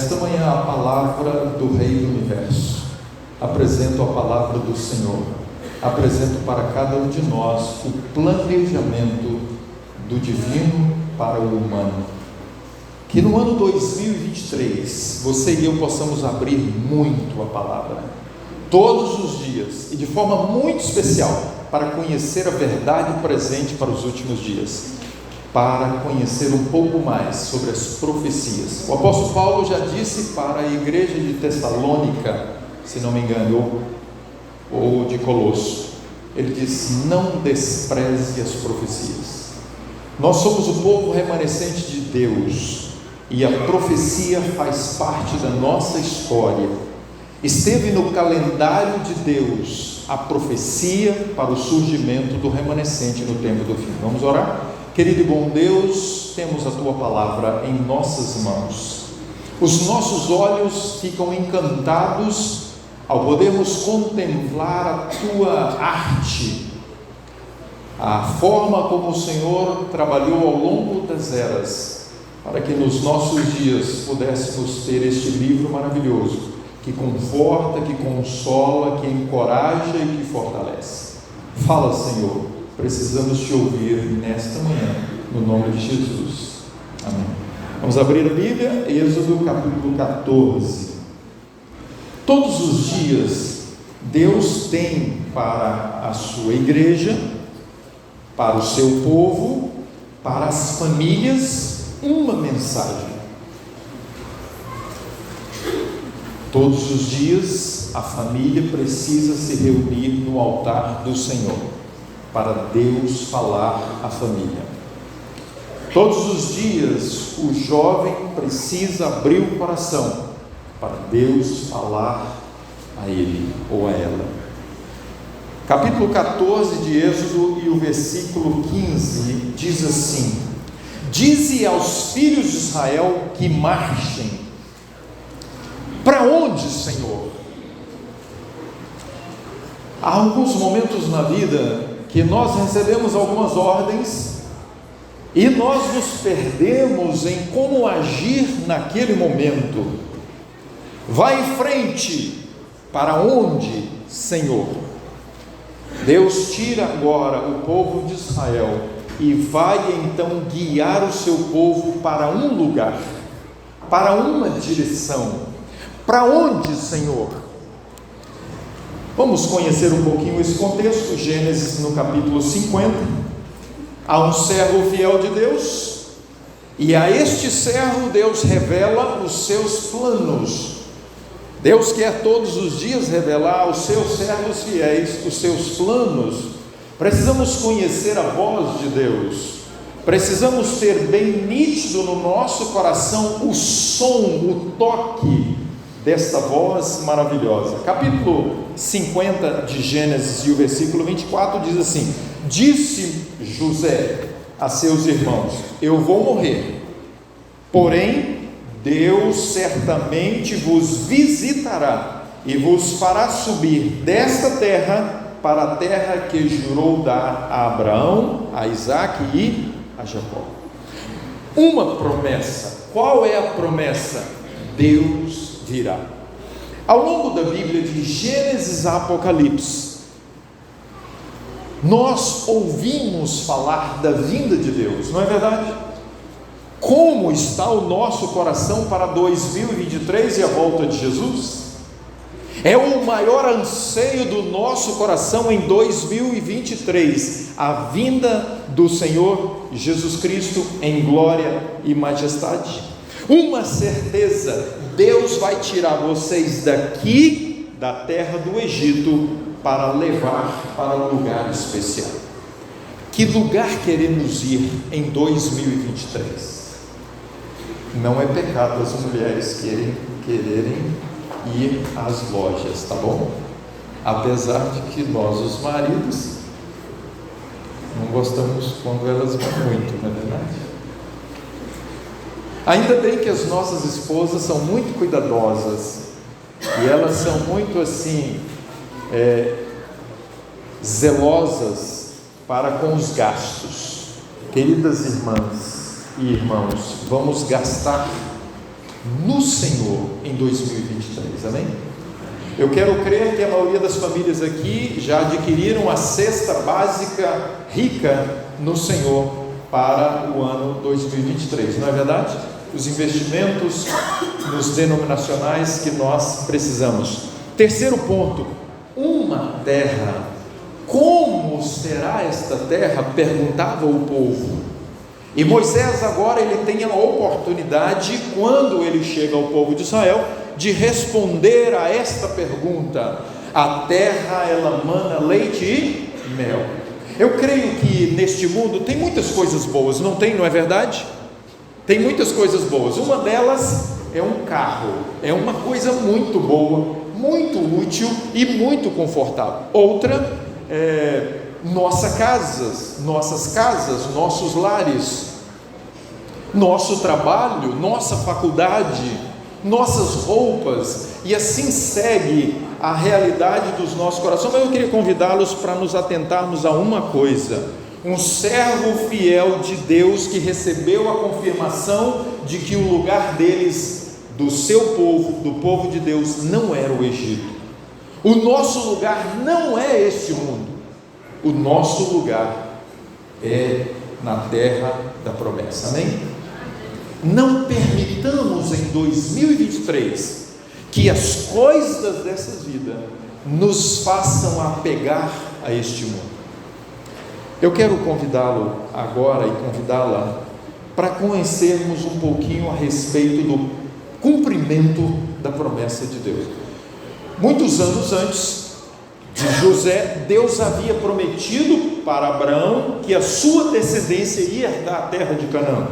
Nesta manhã, a palavra do Rei do Universo. Apresento a palavra do Senhor. Apresento para cada um de nós o planejamento do divino para o humano. Que no ano 2023, você e eu possamos abrir muito a palavra, todos os dias, e de forma muito especial, para conhecer a verdade presente para os últimos dias, para conhecer um pouco mais sobre as profecias. O apóstolo Paulo já disse para a igreja de Tessalônica, se não me engano, ou de Colosso, ele disse: não despreze as profecias. Nós somos o povo remanescente de Deus, e a profecia faz parte da nossa história. Esteve no calendário de Deus a profecia para o surgimento do remanescente no tempo do fim. Vamos orar? Querido e bom Deus, temos a Tua palavra em nossas mãos. Os nossos olhos ficam encantados ao podermos contemplar a Tua arte, a forma como o Senhor trabalhou ao longo das eras, para que nos nossos dias pudéssemos ter este livro maravilhoso, que conforta, que consola, que encoraja e que fortalece. Fala, Senhor. Precisamos te ouvir nesta manhã, no nome de Jesus. Amém. Vamos abrir a Bíblia, Êxodo capítulo 14. Todos os dias, Deus tem para a sua igreja, para o seu povo, para as famílias, uma mensagem. Todos os dias, a família precisa se reunir no altar do Senhor, para Deus falar à família. Todos os dias o jovem precisa abrir o coração para Deus falar a ele ou a ela. Capítulo 14 de Êxodo e o versículo 15 diz assim: dize aos filhos de Israel que marchem. Para onde, Senhor? Há alguns momentos na vida que nós recebemos algumas ordens e nós nos perdemos em como agir naquele momento. Vai em frente. Para onde, Senhor? Deus tira agora o povo de Israel e vai então guiar o seu povo para um lugar, para uma direção. Para onde, Senhor? Vamos conhecer um pouquinho esse contexto. Gênesis no capítulo 50, há um servo fiel de Deus, e a este servo Deus revela os seus planos. Deus quer todos os dias revelar aos seus servos fiéis os seus planos. Precisamos conhecer a voz de Deus, precisamos ter bem nítido no nosso coração o som, o toque desta voz maravilhosa. Capítulo 50 de Gênesis e o versículo 24 diz assim: disse José a seus irmãos: eu vou morrer, porém Deus certamente vos visitará e vos fará subir desta terra para a terra que jurou dar a Abraão, a Isaque e a Jacó. Uma promessa. Qual é a promessa? Deus virá. Ao longo da Bíblia, de Gênesis a Apocalipse, nós ouvimos falar da vinda de Deus, não é verdade? Como está o nosso coração para 2023 e a volta de Jesus? É o maior anseio do nosso coração em 2023, a vinda do Senhor Jesus Cristo em glória e majestade. Uma certeza: Deus vai tirar vocês daqui da terra do Egito para levar para um lugar especial. Que lugar queremos ir em 2023? Não é pecado as mulheres quererem ir às lojas, tá bom? Apesar de que nós, os maridos, não gostamos quando elas vão muito, não é verdade? Ainda bem que as nossas esposas são muito cuidadosas e elas são muito assim zelosas para com os gastos. Queridas irmãs e irmãos, vamos gastar no Senhor em 2023, amém? Eu quero crer que a maioria das famílias aqui já adquiriram a cesta básica rica no Senhor para o ano 2023, não é verdade? Os investimentos nos denominacionais que nós precisamos. Terceiro ponto, uma terra. Como será esta terra? Perguntava o povo. E Moisés agora ele tem a oportunidade, quando ele chega ao povo de Israel, de responder a esta pergunta. A terra ela mana leite e mel. Eu creio que neste mundo tem muitas coisas boas, não tem, não é verdade? Tem muitas coisas boas. Uma delas é um carro, é uma coisa muito boa, muito útil e muito confortável. Outra é nossas casas, nossos lares, nosso trabalho, nossa faculdade, nossas roupas, e assim segue a realidade dos nossos corações. Mas eu queria convidá-los para nos atentarmos a uma coisa: um servo fiel de Deus que recebeu a confirmação de que o lugar deles, do seu povo, do povo de Deus, não era o Egito. O nosso lugar não é este mundo. O nosso lugar é na terra da promessa, amém? Não permitamos em 2023 que as coisas dessa vida nos façam apegar a este mundo. Eu quero convidá-lo agora e convidá-la para conhecermos um pouquinho a respeito do cumprimento da promessa de Deus. Muitos anos antes de José, Deus havia prometido para Abraão que a sua descendência ia herdar a terra de Canaã,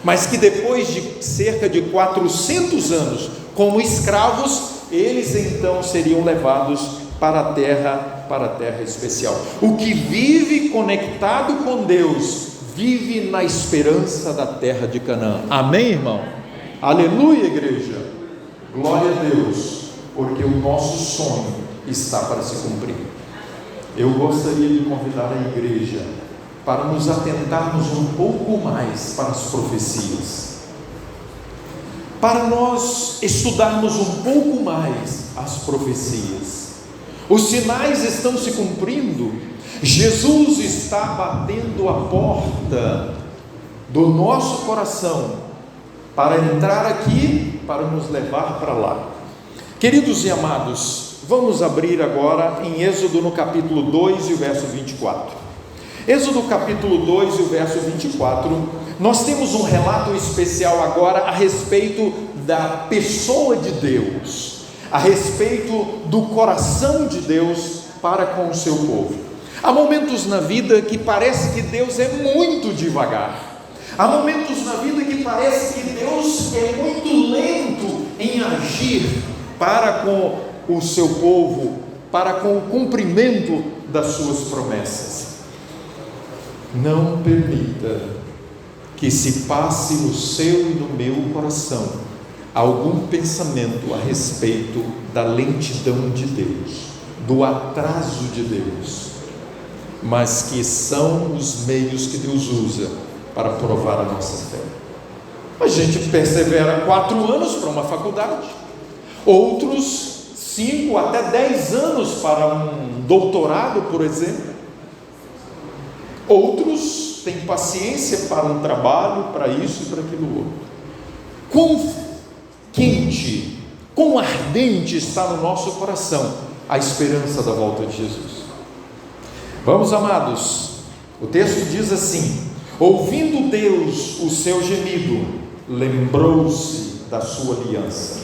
mas que depois de cerca de 400 anos como escravos, eles então seriam levados para a terra especial. O que vive conectado com Deus, vive na esperança da terra de Canaã, amém, irmão? Aleluia, igreja, glória a Deus, porque o nosso sonho está para se cumprir. Eu gostaria de convidar a igreja para nos atentarmos um pouco mais para as profecias, para nós estudarmos um pouco mais as profecias. Os sinais estão se cumprindo. Jesus está batendo a porta do nosso coração para entrar aqui, para nos levar para lá. Queridos e amados, vamos abrir agora em Êxodo no capítulo 2 e o verso 24. Êxodo capítulo 2 e o verso 24, nós temos um relato especial agora a respeito da pessoa de Deus, a respeito do coração de Deus para com o seu povo. Há momentos na vida que parece que Deus é muito devagar, há momentos na vida que parece que Deus é muito lento em agir para com o seu povo, para com o cumprimento das suas promessas. Não permita que se passe no seu e no meu coração algum pensamento a respeito da lentidão de Deus, do atraso de Deus, mas que são os meios que Deus usa para provar a nossa fé. A gente persevera 4 anos para uma faculdade, outros 5 até 10 anos para um doutorado, por exemplo. Outros têm paciência para um trabalho, para isso e para aquilo outro. Quão quente, quão ardente está no nosso coração a esperança da volta de Jesus. Vamos, amados, o texto diz assim: ouvindo Deus o seu gemido, lembrou-se da sua aliança.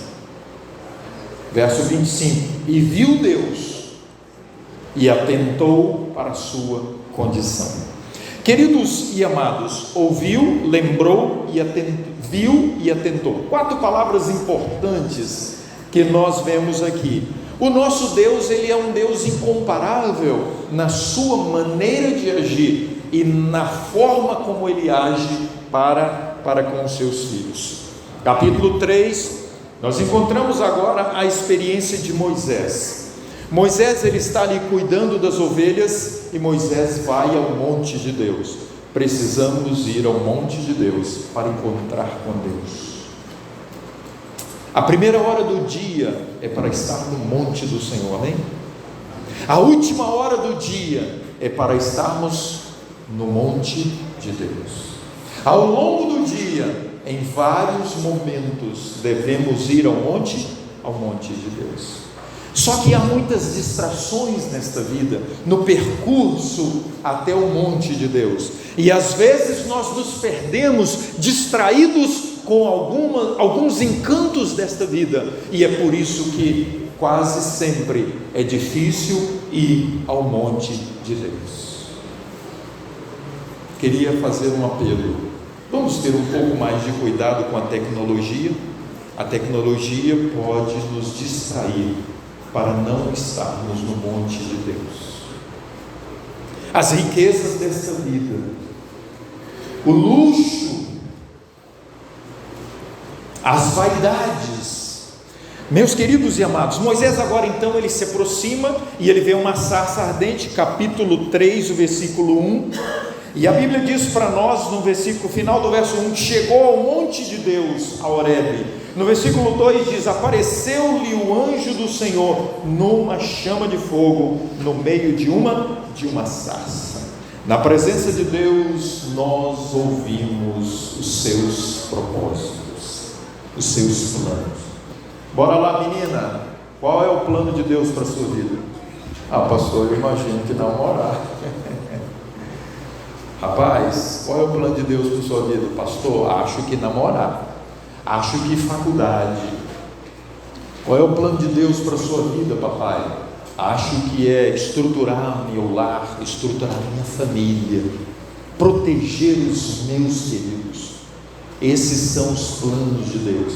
Verso 25: e viu Deus e atentou para a sua condição. Queridos e amados, ouviu, lembrou e viu e atentou. 4 palavras importantes que nós vemos aqui. O nosso Deus, ele é um Deus incomparável na sua maneira de agir e na forma como ele age para com os seus filhos. Capítulo 3, nós encontramos agora a experiência de Moisés. Moisés, ele está ali cuidando das ovelhas, e Moisés vai ao monte de Deus. Precisamos ir ao monte de Deus para encontrar com Deus. A primeira hora do dia é para estar no monte do Senhor, amém? A última hora do dia é para estarmos no monte de Deus. Ao longo do dia, em vários momentos, devemos ir ao monte de Deus. Só que há muitas distrações nesta vida, no percurso até o monte de Deus, e às vezes nós nos perdemos distraídos com alguns encantos desta vida, e é por isso que quase sempre é difícil ir ao monte de Deus. Queria fazer um apelo: vamos ter um pouco mais de cuidado com a tecnologia. A tecnologia pode nos distrair para não estarmos no monte de Deus. As riquezas desta vida, o luxo, as vaidades. Meus queridos e amados, Moisés agora então ele se aproxima e ele vê uma sarça ardente, capítulo 3, o versículo 1, e a Bíblia diz para nós no versículo final do verso 1, chegou ao monte de Deus, a Horebe. No versículo 2 diz, apareceu-lhe o anjo do Senhor numa chama de fogo, no meio de uma sarça. Na presença de Deus nós ouvimos os seus propósitos, os seus planos. Bora lá, menina, qual é o plano de Deus para a sua vida? Pastor, eu imagino que namorar. Rapaz, qual é o plano de Deus para a sua vida? Pastor, acho que namorar. Acho que faculdade. Qual é o plano de Deus para a sua vida, papai? Acho que é estruturar meu lar, estruturar minha família, proteger os meus queridos. Esses são os planos de Deus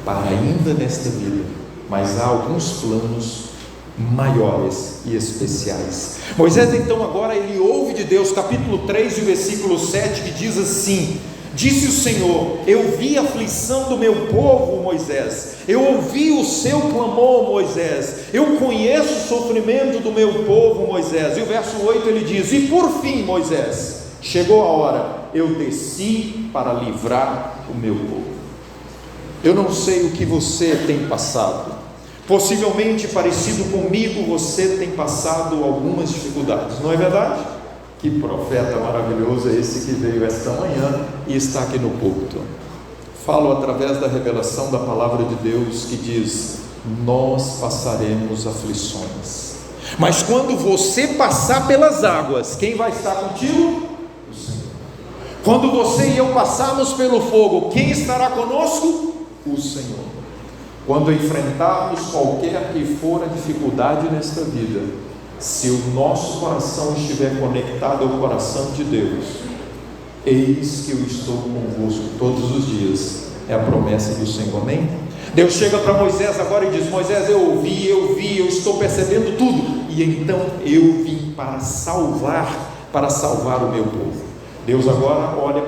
para ainda nesta vida, mas há alguns planos maiores e especiais. Moisés então agora ele ouve de Deus, capítulo 3 e versículo 7, que diz assim: disse o Senhor, eu vi a aflição do meu povo, Moisés, eu ouvi o seu clamor, Moisés, eu conheço o sofrimento do meu povo, Moisés. E o verso 8 ele diz, e por fim, Moisés, chegou a hora, eu desci para livrar o meu povo. Eu não sei o que você tem passado, possivelmente parecido comigo, você tem passado algumas dificuldades, não é verdade? Que profeta maravilhoso é esse que veio esta manhã e está aqui no púlpito. Falo através da revelação da palavra de Deus que diz, nós passaremos aflições, mas quando você passar pelas águas, quem vai estar contigo? O Senhor. Quando você e eu passarmos pelo fogo, quem estará conosco? O Senhor. Quando enfrentarmos qualquer que for a dificuldade nesta vida, se o nosso coração estiver conectado ao coração de Deus, eis que eu estou convosco todos os dias, é a promessa do Senhor, amém? Deus chega para Moisés agora e diz, Moisés, eu ouvi, eu estou percebendo tudo, e então eu vim para salvar o meu povo. Deus agora olha,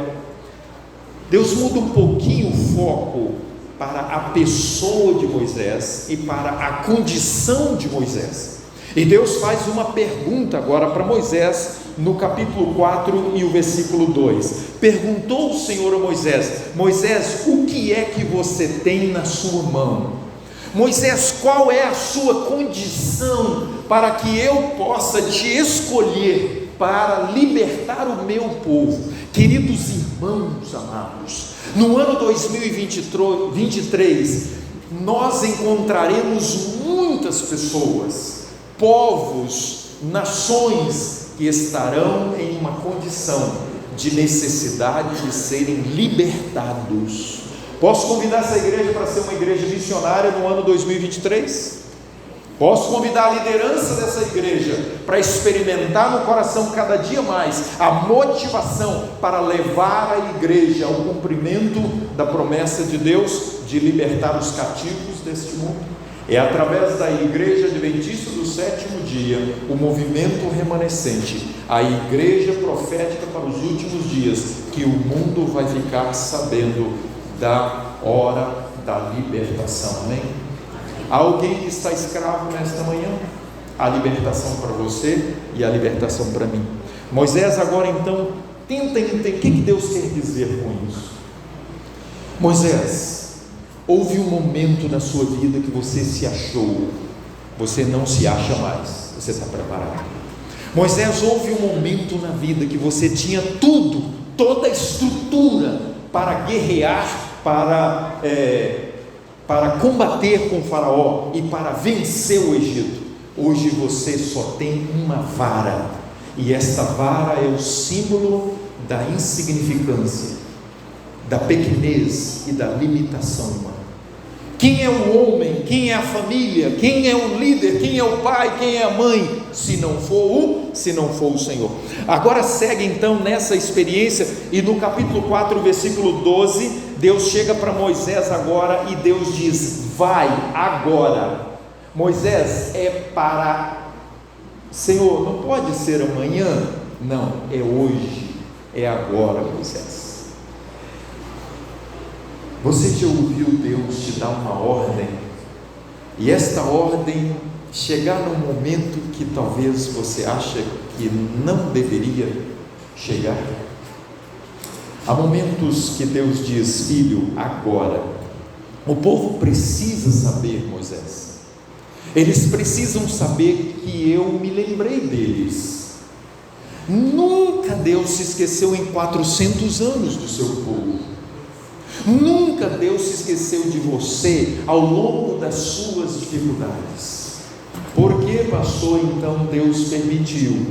Deus muda um pouquinho o foco para a pessoa de Moisés e para a condição de Moisés. E Deus faz uma pergunta agora para Moisés, no capítulo 4 e o versículo 2. Perguntou o Senhor a Moisés, Moisés, o que é que você tem na sua mão? Moisés, qual é a sua condição para que eu possa te escolher para libertar o meu povo? Queridos irmãos amados, no ano 2023, nós encontraremos muitas pessoas, povos, nações que estarão em uma condição de necessidade de serem libertados. Posso convidar essa igreja para ser uma igreja missionária no ano 2023? Posso convidar a liderança dessa igreja para experimentar no coração cada dia mais a motivação para levar a igreja ao cumprimento da promessa de Deus de libertar os cativos deste mundo? É através da Igreja Adventista do Sétimo Dia, o movimento remanescente, a igreja profética para os últimos dias, que o mundo vai ficar sabendo da hora da libertação, amém? Há alguém que está escravo nesta manhã? A libertação para você e a libertação para mim. Moisés agora então tenta entender o que Deus quer dizer com isso. Moisés, Houve um momento na sua vida que você se achou, você não se acha mais, você está preparado. Moisés, houve um momento na vida que você tinha tudo, toda a estrutura para guerrear, para combater com o faraó e para vencer o Egito. Hoje você só tem uma vara, e esta vara é o símbolo da insignificância, da pequenez e da limitação humana. Quem é o homem, quem é a família, quem é o líder, quem é o pai, quem é a mãe, se não for o Senhor? Agora segue então nessa experiência, e no capítulo 4, versículo 12, Deus chega para Moisés agora, e Deus diz: vai agora. Moisés, Senhor, não pode ser amanhã? Não, é hoje, é agora, Moisés. Você já ouviu Deus te dar uma ordem, e esta ordem chegar num momento que talvez você acha que não deveria chegar? Há momentos que Deus diz: filho, agora. O povo precisa saber, Moisés, eles precisam saber que eu me lembrei deles. Nunca Deus se esqueceu em 400 anos do seu povo. Nunca Deus se esqueceu de você ao longo das suas dificuldades. Por que, pastor, então Deus permitiu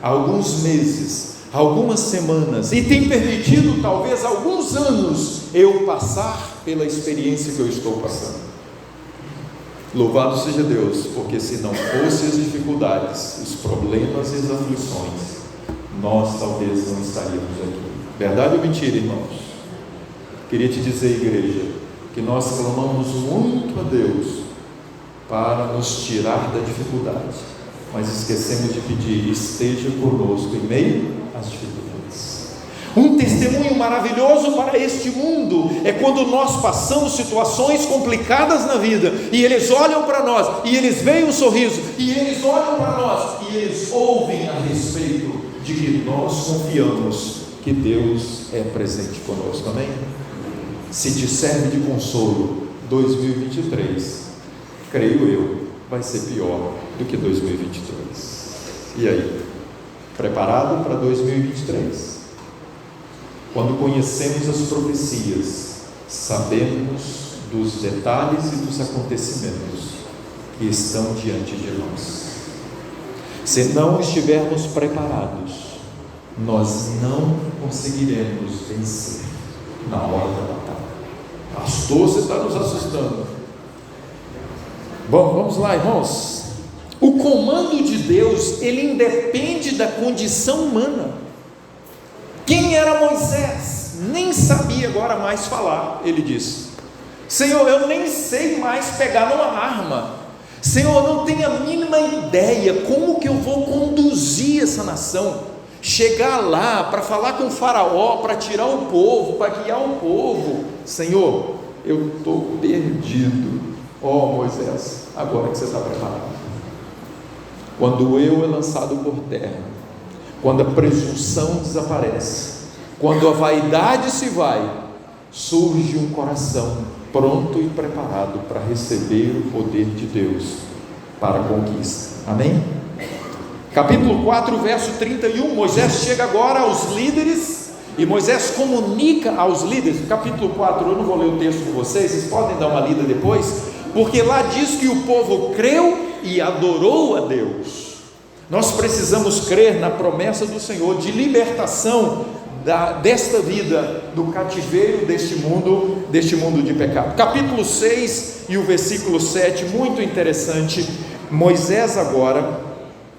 alguns meses, algumas semanas, e tem permitido talvez alguns anos, eu passar pela experiência que eu estou passando? Louvado seja Deus, porque se não fossem as dificuldades, os problemas e as aflições, nós talvez não estaríamos aqui. Verdade ou mentira, irmãos? Queria te dizer, igreja, que nós clamamos muito a Deus para nos tirar da dificuldade, mas esquecemos de pedir: esteja conosco em meio às dificuldades. Um testemunho maravilhoso para este mundo é quando nós passamos situações complicadas na vida, e eles olham para nós, e eles veem um sorriso, e eles olham para nós, e eles ouvem a respeito de que nós confiamos que Deus é presente conosco. Amém? Se te serve de consolo, 2023, creio eu, vai ser pior do que 2022. E aí? Preparado para 2023? Quando conhecemos as profecias, sabemos dos detalhes e dos acontecimentos que estão diante de nós. Se não estivermos preparados, nós não conseguiremos vencer na hora da batalha. Pastor, você está nos assustando. Bom, vamos lá, irmãos. O comando de Deus, ele independe da condição humana. Quem era Moisés? Nem sabia agora mais falar. Ele disse: Senhor, eu nem sei mais pegar numa arma. Senhor, eu não tenho a mínima ideia como que eu vou conduzir essa nação, chegar lá para falar com o faraó, para tirar o povo, para guiar o povo. Senhor, eu estou perdido. Moisés, agora que você está preparado. Quando o eu é lançado por terra, quando a presunção desaparece, quando a vaidade se vai, surge um coração pronto e preparado para receber o poder de Deus para a conquista. Amém? Capítulo 4, verso 31, Moisés chega agora aos líderes, e Moisés comunica aos líderes. Capítulo 4, eu não vou ler o texto com vocês, vocês podem dar uma lida depois, porque lá diz que o povo creu e adorou a Deus. Nós precisamos crer na promessa do Senhor de libertação desta vida, do cativeiro deste mundo de pecado. Capítulo 6 e o versículo 7, muito interessante. Moisés agora,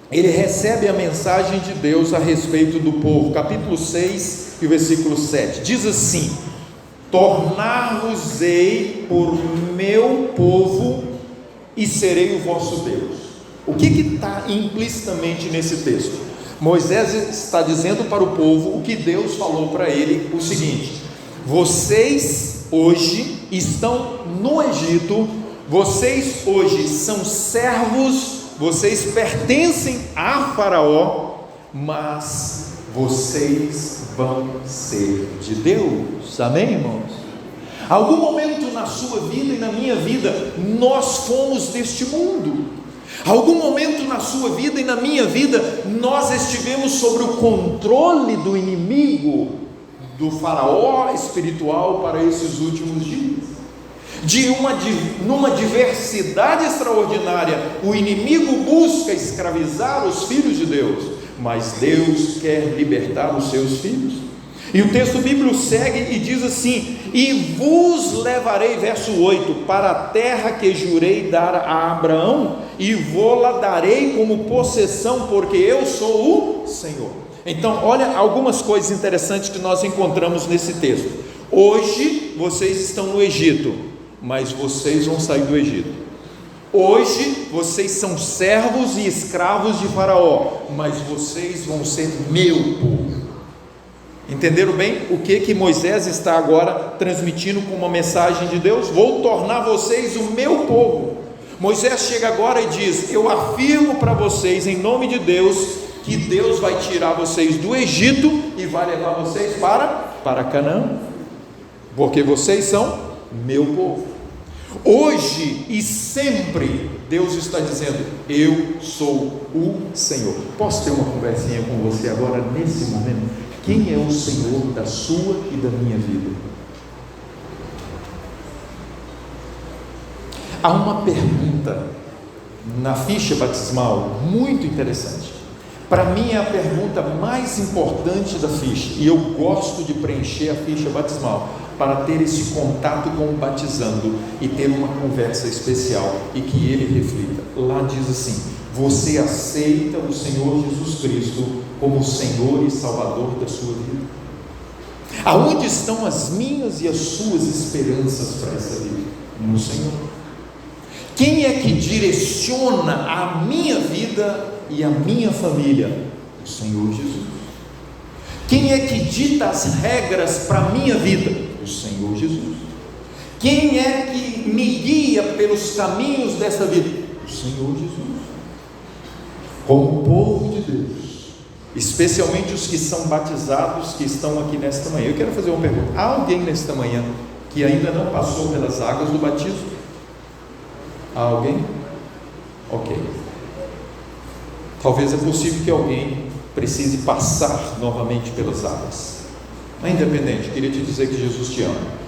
ele recebe a mensagem de Deus a respeito do povo. Capítulo 6 e o versículo 7, diz assim: tornar-vos-ei por meu povo e serei o vosso Deus. O que está implicitamente nesse texto? Moisés está dizendo para o povo o que Deus falou para ele, o seguinte: vocês hoje estão no Egito, vocês hoje são servos, vocês pertencem a Faraó, mas vocês vão ser de Deus. Amém, irmãos? Algum momento na sua vida e na minha vida, nós fomos deste mundo. Algum momento na sua vida e na minha vida, nós estivemos sob o controle do inimigo, do faraó espiritual para esses últimos dias. Numa diversidade extraordinária, o inimigo busca escravizar os filhos de Deus, mas Deus quer libertar os seus filhos. E o texto bíblico segue e diz assim: e vos levarei, verso 8, para a terra que jurei dar a Abraão, e vô-la darei como possessão, porque eu sou o Senhor. Então, olha algumas coisas interessantes que nós encontramos nesse texto. Hoje vocês estão no Egito, mas vocês vão sair do Egito. Hoje vocês são servos e escravos de Faraó, mas vocês vão ser meu povo. Entenderam bem o que Moisés está agora transmitindo com uma mensagem de Deus? Vou tornar vocês o meu povo. Moisés chega agora e diz: eu afirmo para vocês, em nome de Deus, que Deus vai tirar vocês do Egito e vai levar vocês para Canaã, porque vocês são meu povo. Hoje e sempre Deus está dizendo: eu sou o Senhor. Posso ter uma conversinha com você agora nesse momento? Quem é o Senhor da sua e da minha vida? Há uma pergunta na ficha batismal muito interessante. Para mim é a pergunta mais importante da ficha, e eu gosto de preencher a ficha batismal para ter esse contato com o batizando e ter uma conversa especial e que ele reflita. Lá diz assim: você aceita o Senhor Jesus Cristo como Senhor e Salvador da sua vida? Aonde estão as minhas e as suas esperanças para essa vida? No Senhor. Quem é que direciona a minha vida e a minha família? O Senhor Jesus. Quem é que dita as regras para a minha vida? O Senhor Jesus. Quem é que me guia pelos caminhos dessa vida? O Senhor Jesus. Como povo de Deus, especialmente os que são batizados, que estão aqui nesta manhã, eu quero fazer uma pergunta: há alguém nesta manhã que ainda não passou pelas águas do batismo? Há alguém? Ok. Talvez é possível que alguém precise passar novamente pelas águas. Mas independente, queria te dizer que Jesus te ama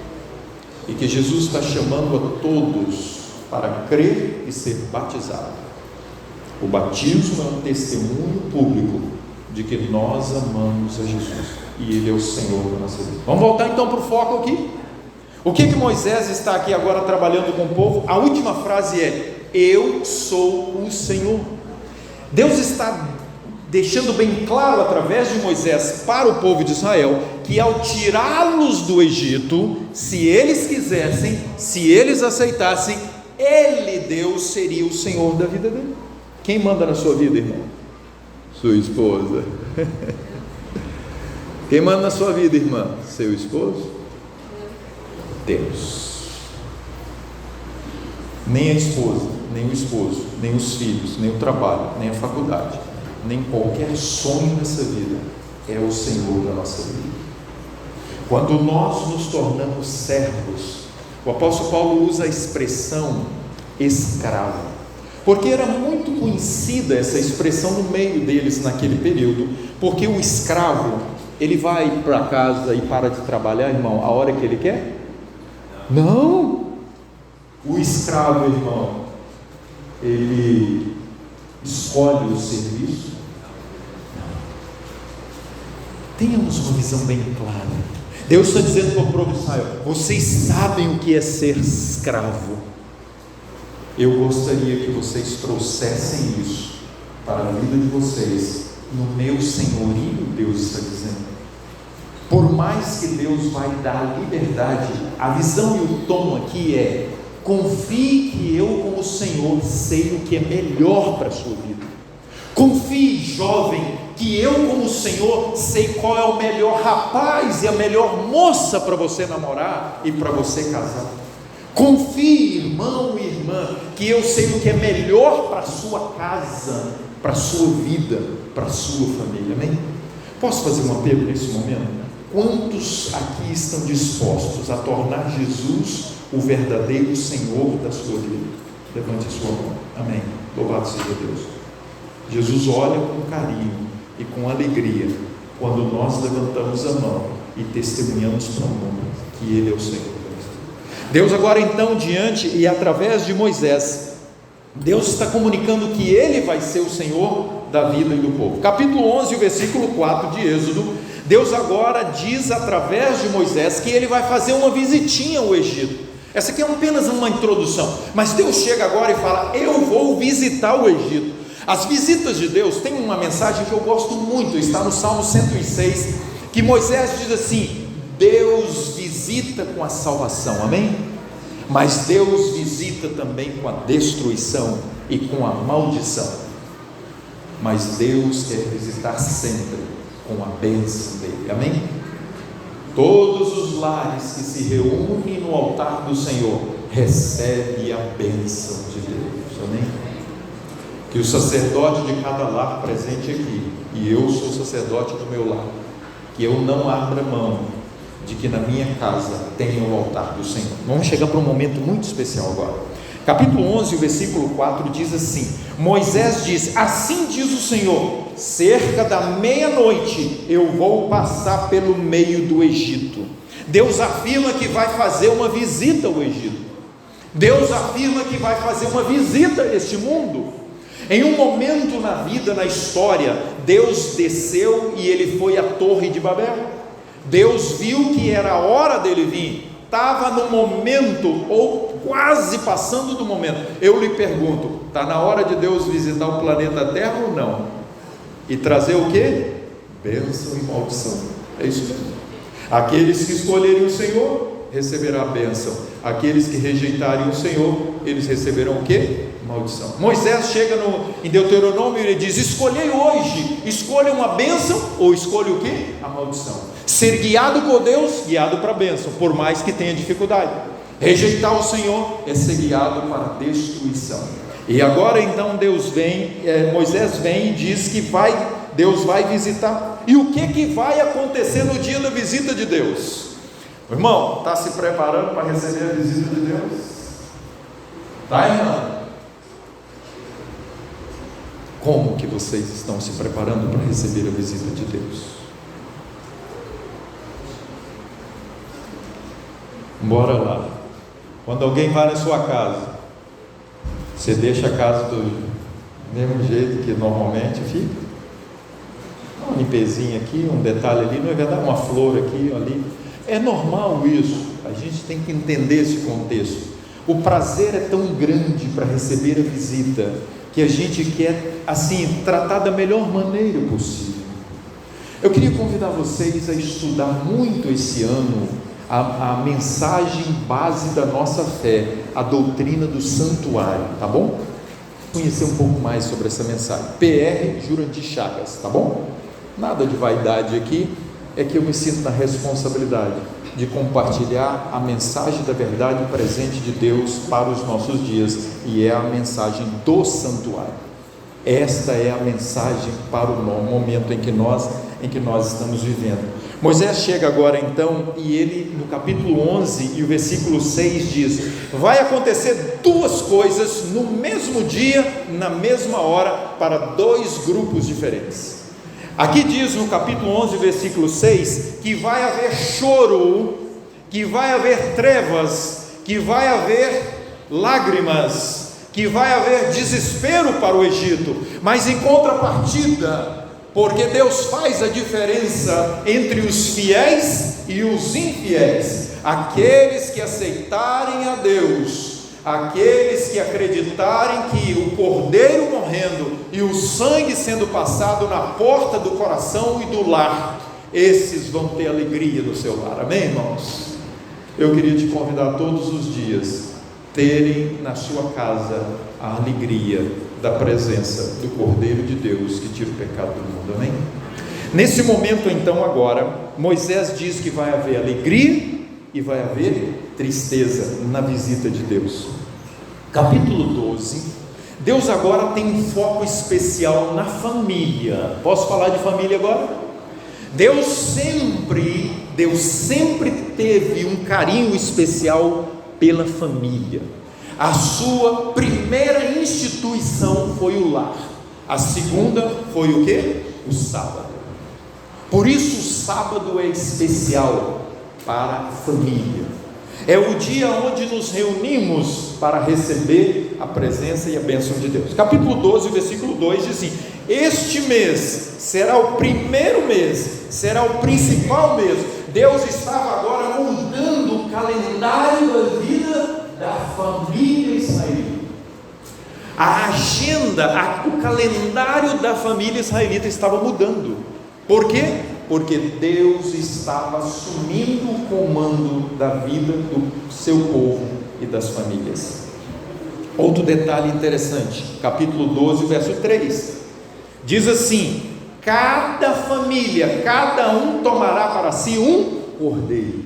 e que Jesus está chamando a todos para crer e ser batizado. O batismo é um testemunho público de que nós amamos a Jesus e Ele é o Senhor da nossa vida. Vamos voltar então para o foco aqui. O que Moisés está aqui agora trabalhando com o povo? A última frase é: eu sou o Senhor. Deus está deixando bem claro através de Moisés para o povo de Israel que ao tirá-los do Egito, se eles quisessem, se eles aceitassem, Ele, Deus, seria o Senhor da vida dele. Quem manda na sua vida, irmão? Sua esposa. Quem manda na sua vida, irmã? Seu esposo? Deus. Nem a esposa, nem o esposo, nem os filhos, nem o trabalho, nem a faculdade, nem qualquer sonho nessa vida é o Senhor da nossa vida. Quando nós nos tornamos servos, o apóstolo Paulo usa a expressão escravo, porque era muito conhecida essa expressão no meio deles naquele período, porque o escravo, ele vai para casa e para de trabalhar, irmão, a hora que ele quer? Não. O escravo, irmão, ele escolhe o serviço. Tenhamos uma visão bem clara. Deus está dizendo para o povo de Israel: vocês sabem o que é ser escravo. Eu gostaria que vocês trouxessem isso para a vida de vocês, no meu senhorio. Deus está dizendo, por mais que Deus vai dar liberdade, a visão e o tom aqui é: confie que eu, como Senhor, sei o que é melhor para a sua vida. Confie, jovem, que eu, como Senhor, sei qual é o melhor rapaz e a melhor moça para você namorar e para você casar. Confie, irmão e irmã, que eu sei o que é melhor para a sua casa, para a sua vida, para a sua família. Amém? Posso fazer um apelo nesse momento? Quantos aqui estão dispostos a tornar Jesus o verdadeiro Senhor da sua vida? Levante a sua mão. Amém. Louvado seja Deus. Jesus olha com carinho e com alegria quando nós levantamos a mão e testemunhamos para o mundo que Ele é o Senhor. Deus agora então, diante e através de Moisés, Deus está comunicando que Ele vai ser o Senhor da vida e do povo. Capítulo 11, versículo 4 de Êxodo, Deus agora diz através de Moisés que Ele vai fazer uma visitinha ao Egito. Essa aqui é apenas uma introdução, mas Deus chega agora e fala: eu vou visitar o Egito. As visitas de Deus, tem uma mensagem que eu gosto muito, está no Salmo 106, que Moisés diz assim: Deus visita com a salvação, amém? Mas Deus visita também com a destruição e com a maldição. Mas Deus quer visitar sempre com a bênção dele, amém? Todos os lares que se reúnem no altar do Senhor recebem a bênção de Deus, amém? Que o sacerdote de cada lar presente aqui, e eu sou sacerdote do meu lar, que eu não abra mão de que na minha casa tenha o altar do Senhor. Vamos chegar para um momento muito especial agora. Capítulo 11, versículo 4 diz assim: Moisés disse: assim diz o Senhor, cerca da meia-noite eu vou passar pelo meio do Egito. Deus afirma que vai fazer uma visita ao Egito. Deus afirma que vai fazer uma visita a este mundo. Em um momento na vida, na história, Deus desceu e Ele foi à Torre de Babel. Deus viu que era a hora dele vir, estava no momento, ou quase passando do momento. Eu lhe pergunto, está na hora de Deus visitar o planeta Terra ou não? E trazer o quê? Bênção e maldição. É isso mesmo. Aqueles que escolherem o Senhor receberão a bênção. Aqueles que rejeitarem o Senhor, eles receberão o quê? Maldição. Moisés chega em Deuteronômio e ele diz: escolhei hoje, escolha uma bênção ou escolha o quê? A maldição. Ser guiado por Deus, guiado para a bênção, por mais que tenha dificuldade. Rejeitar o Senhor é ser guiado para a destruição. E agora então Moisés vem e diz que Deus vai visitar. E o que vai acontecer no dia da visita de Deus? Irmão, está se preparando para receber a visita de Deus? Está, irmão? Como que vocês estão se preparando para receber a visita de Deus? Bora lá. Quando alguém vai na sua casa, você deixa a casa do mesmo jeito que normalmente fica? Uma limpezinha aqui, um detalhe ali, não é verdade? Uma flor aqui, ali. É normal isso. A gente tem que entender esse contexto. O prazer é tão grande para receber a visita que a gente quer, assim, tratar da melhor maneira possível. Eu queria convidar vocês a estudar muito esse ano a mensagem base da nossa fé, a doutrina do santuário, tá bom? Conhecer um pouco mais sobre essa mensagem. PR Jurandir Chagas, tá bom? Nada de vaidade aqui, é que eu me sinto na responsabilidade de compartilhar a mensagem da verdade presente de Deus para os nossos dias, e é a mensagem do santuário. Esta é a mensagem para o momento em que nós estamos vivendo. Moisés chega agora então, e ele no capítulo 11 e o versículo 6 diz: vai acontecer duas coisas no mesmo dia, na mesma hora, para dois grupos diferentes. Aqui diz no capítulo 11, versículo 6, que vai haver choro, que vai haver trevas, que vai haver lágrimas, que vai haver desespero para o Egito, mas em contrapartida, porque Deus faz a diferença entre os fiéis e os infiéis, aqueles que aceitarem a Deus, aqueles que acreditarem que o cordeiro morrendo e o sangue sendo passado na porta do coração e do lar, esses vão ter alegria no seu lar, amém, irmãos? Eu queria te convidar todos os dias terem na sua casa a alegria da presença do Cordeiro de Deus que tira o pecado do mundo, amém? Nesse momento então agora, Moisés diz que vai haver alegria e vai haver tristeza na visita de Deus. Capítulo 12, Deus agora tem um foco especial na família. Posso falar de família agora? Deus sempre Deus sempre teve um carinho especial pela família. A sua primeira instituição foi o lar. A segunda foi o quê? O sábado. Por isso o sábado é especial para a família. É o dia onde nos reunimos para receber a presença e a bênção de Deus. Capítulo 12, versículo 2 diz assim: este mês será o primeiro mês, será o principal mês. Deus estava agora mudando o calendário da vida da família israelita. A agenda, o calendário da família israelita estava mudando. Por quê? Porque Deus estava assumindo o comando da vida do seu povo e das famílias. Outro detalhe interessante, capítulo 12, verso 3, diz assim: cada família, cada um tomará para si um cordeiro.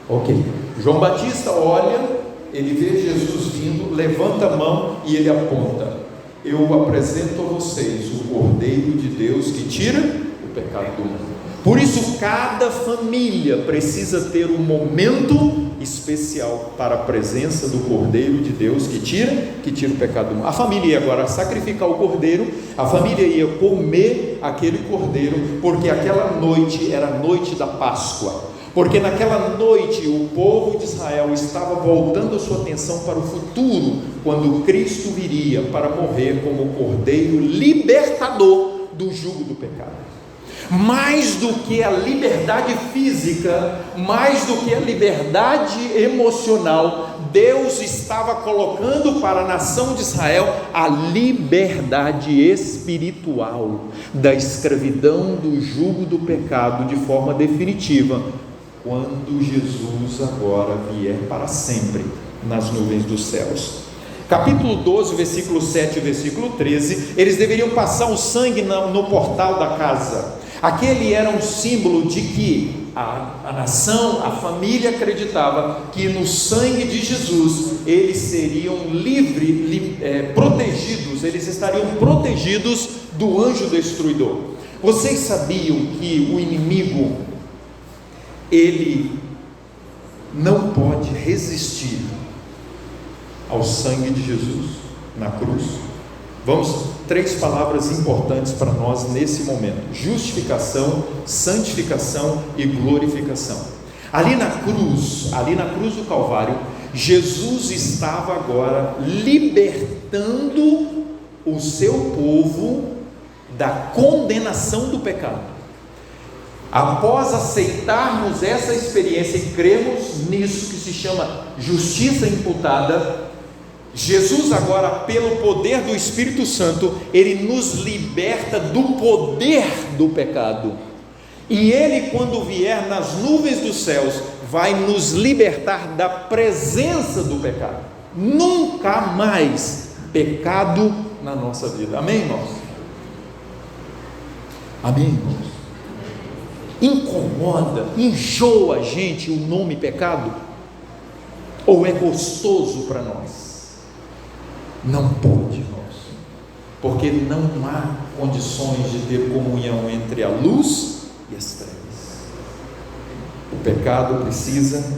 Ok, João Batista olha, ele vê Jesus vindo, levanta a mão e ele aponta: eu apresento a vocês o Cordeiro de Deus que tira o pecado do mundo. Por isso cada família precisa ter um momento especial para a presença do Cordeiro de Deus que tira o pecado do mundo. A família ia agora sacrificar o cordeiro, a família ia comer aquele cordeiro, porque aquela noite era a noite da Páscoa, porque naquela noite o povo de Israel estava voltando a sua atenção para o futuro, quando Cristo viria para morrer como cordeiro libertador do jugo do pecado. Mais do que a liberdade física, mais do que a liberdade emocional, Deus estava colocando para a nação de Israel a liberdade espiritual da escravidão, do jugo do pecado de forma definitiva, quando Jesus agora vier para sempre nas nuvens dos céus. Capítulo 12, versículo 7 e versículo 13, eles deveriam passar o sangue no portal da casa. Aquele era um símbolo de que a nação, a família acreditava que no sangue de Jesus eles seriam protegidos, eles estariam protegidos do anjo destruidor. Vocês sabiam que o inimigo, ele não pode resistir ao sangue de Jesus na cruz? Vamos, 3 palavras importantes para nós nesse momento: justificação, santificação e glorificação. Ali na cruz do Calvário, Jesus estava agora libertando o seu povo da condenação do pecado. Após aceitarmos essa experiência e cremos nisso que se chama justiça imputada, Jesus agora, pelo poder do Espírito Santo, ele nos liberta do poder do pecado, e ele, quando vier nas nuvens dos céus, vai nos libertar da presença do pecado. Nunca mais pecado na nossa vida. Amém, irmãos? Amém, irmãos? Incomoda, enjoa a gente o nome pecado? Ou é gostoso para nós? Não pode, irmãos, porque não há condições de ter comunhão entre a luz e as trevas. O pecado precisa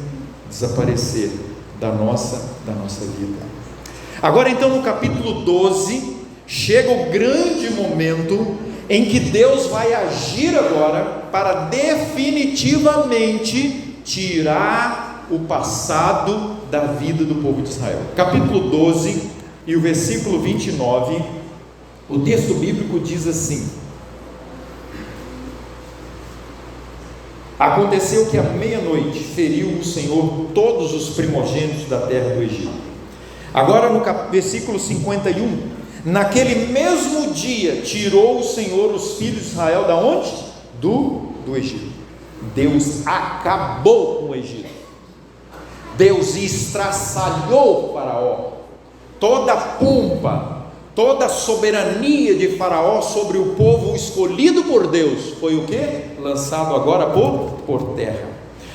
desaparecer da nossa vida. Agora então, no capítulo 12, chega o grande momento em que Deus vai agir agora para definitivamente tirar o passado da vida do povo de Israel. Capítulo 12 e o versículo 29, o texto bíblico diz assim: aconteceu que à meia-noite feriu o Senhor todos os primogênitos da terra do Egito. Agora no versículo 51, naquele mesmo dia tirou o Senhor os filhos de Israel da onde? Do Egito. Deus acabou com o Egito. Deus estraçalhou Faraó. Toda a pompa, toda a soberania de Faraó sobre o povo escolhido por Deus foi o que? Lançado agora por terra.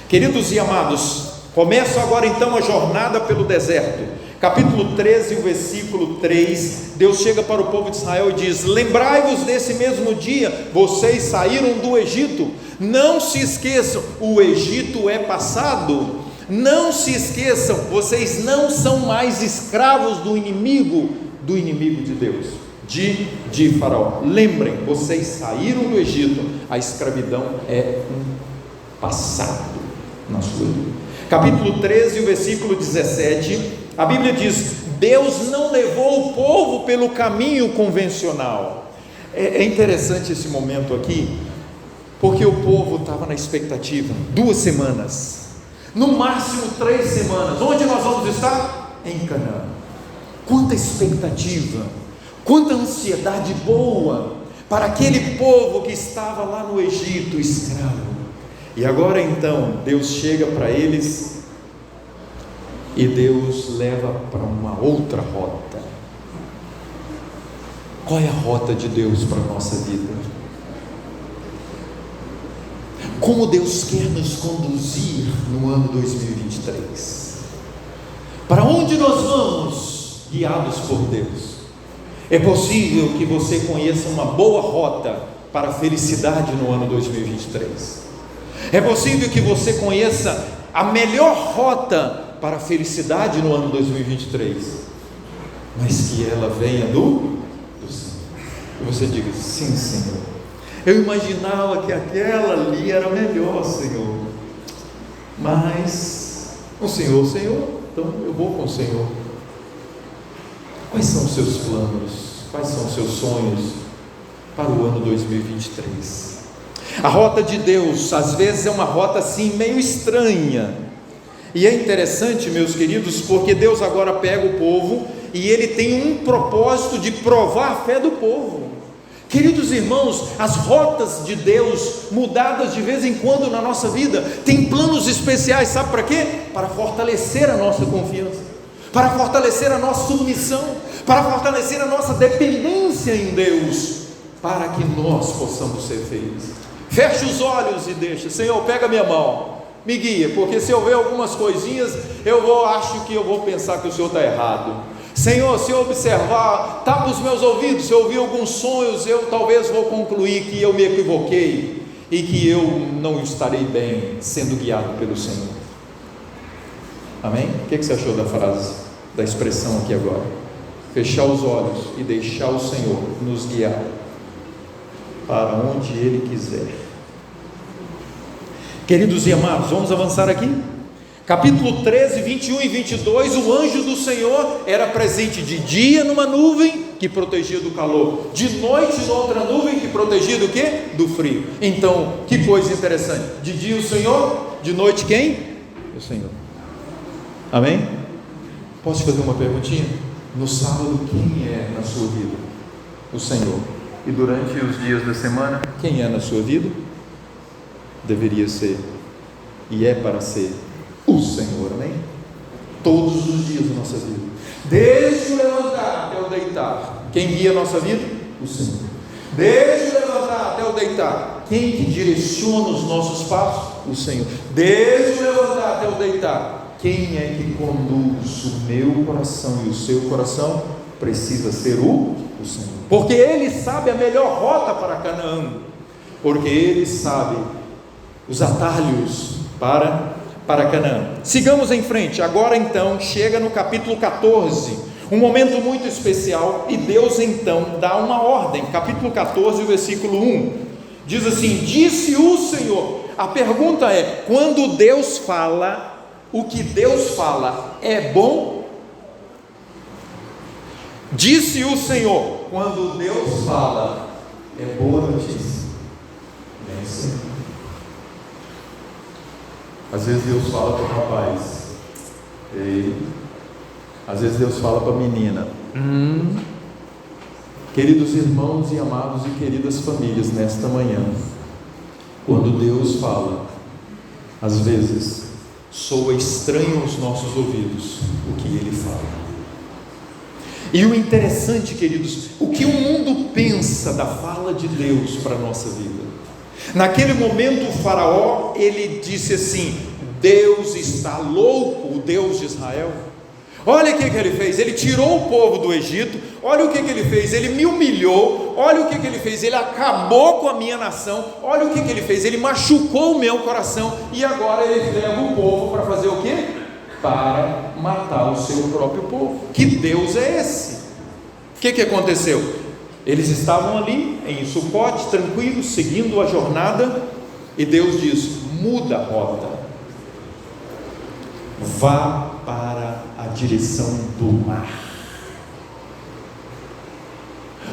Queridos e amados, começa agora então a jornada pelo deserto. Capítulo 13, o versículo 3, Deus chega para o povo de Israel e diz: lembrai-vos desse mesmo dia, vocês saíram do Egito, Não se esqueçam, o Egito é passado. Não se esqueçam, vocês não são mais escravos do inimigo de Deus, de Faraó. Lembrem, vocês saíram do Egito, a escravidão é um passado na sua vida. Capítulo 13, o versículo 17, a Bíblia diz: Deus não levou o povo pelo caminho convencional. É interessante esse momento aqui, porque o povo estava na expectativa, 2 semanas, no máximo 3 semanas, onde nós vamos estar? Em Canaã. Quanta expectativa, quanta ansiedade boa, para aquele povo que estava lá no Egito, escravo, e agora então, Deus chega para eles, e Deus leva para uma outra rota. Qual é a rota de Deus para a nossa vida? Como Deus quer nos conduzir no ano 2023? Para onde nós vamos, guiados por Deus? É possível que você conheça uma boa rota para a felicidade no ano 2023. É possível que você conheça a melhor rota para a felicidade no ano 2023, mas que ela venha do Senhor. E você diga: sim, Senhor, eu imaginava que aquela ali era melhor, Senhor, mas o Senhor, então eu vou com o Senhor. Quais são os seus planos? Quais são os seus sonhos para o ano 2023? A rota de Deus, às vezes, é uma rota assim meio estranha, e é interessante, meus queridos, porque Deus agora pega o povo, e Ele tem um propósito de provar a fé do povo. Queridos irmãos, as rotas de Deus, mudadas de vez em quando na nossa vida, tem planos especiais, sabe para quê? Para fortalecer a nossa confiança, para fortalecer a nossa submissão, para fortalecer a nossa dependência em Deus, para que nós possamos ser felizes. Feche os olhos e deixa: Senhor, pega minha mão, me guia, porque se eu ver algumas coisinhas, acho que eu vou pensar que o Senhor está errado. Senhor, se eu observar, tapa os meus ouvidos, se eu ouvir alguns sonhos, eu talvez vou concluir que eu me equivoquei, e que eu não estarei bem sendo guiado pelo Senhor. Amém? O que você achou da frase, da expressão aqui agora? Fechar os olhos e deixar o Senhor nos guiar para onde Ele quiser. Queridos e amados, vamos avançar aqui. Capítulo 13, 21 e 22, o anjo do Senhor era presente de dia numa nuvem que protegia do calor, de noite noutra nuvem que protegia do quê? Do frio. Então, que coisa interessante: de dia o Senhor, de noite quem? O Senhor. Amém? Posso fazer uma perguntinha? No sábado, quem é na sua vida? O Senhor. E durante os dias da semana, quem é na sua vida? Deveria ser, e é para ser, o Senhor. Amém? Todos os dias da nossa vida, desde o levantar até o deitar, quem guia a nossa vida? O Senhor. Desde o levantar até o deitar, quem que direciona os nossos passos? O Senhor. Desde o levantar até o deitar, quem é que conduz o meu coração e o seu coração? Precisa ser o Senhor, porque Ele sabe a melhor rota para Canaã, porque Ele sabe os atalhos para Canaã. Sigamos em frente. Agora então chega no capítulo 14, um momento muito especial, e Deus então dá uma ordem. Capítulo 14, o versículo 1 diz assim: disse o Senhor. A pergunta é: quando Deus fala, o que Deus fala é bom? Disse o Senhor. Quando Deus fala, é boa notícia. Bem, sim. Às vezes Deus fala para o rapaz, às vezes Deus fala para a menina. Queridos irmãos e amados e queridas famílias, nesta manhã, quando Deus fala, às vezes soa estranho aos nossos ouvidos o que Ele fala. E o interessante, queridos, o que o mundo pensa da fala de Deus para a nossa vida? Naquele momento o faraó, ele disse assim: Deus está louco, o Deus de Israel. Olha o que ele fez, ele tirou o povo do Egito, olha o que ele fez, ele me humilhou, olha o que ele fez, ele acabou com a minha nação, olha o que ele fez, ele machucou o meu coração, e agora ele leva o povo para fazer o quê? Para matar o seu próprio povo. Que Deus é esse? O que aconteceu? Eles estavam ali em Sucote, tranquilos, seguindo a jornada, e Deus diz: muda a rota, vá para a direção do mar.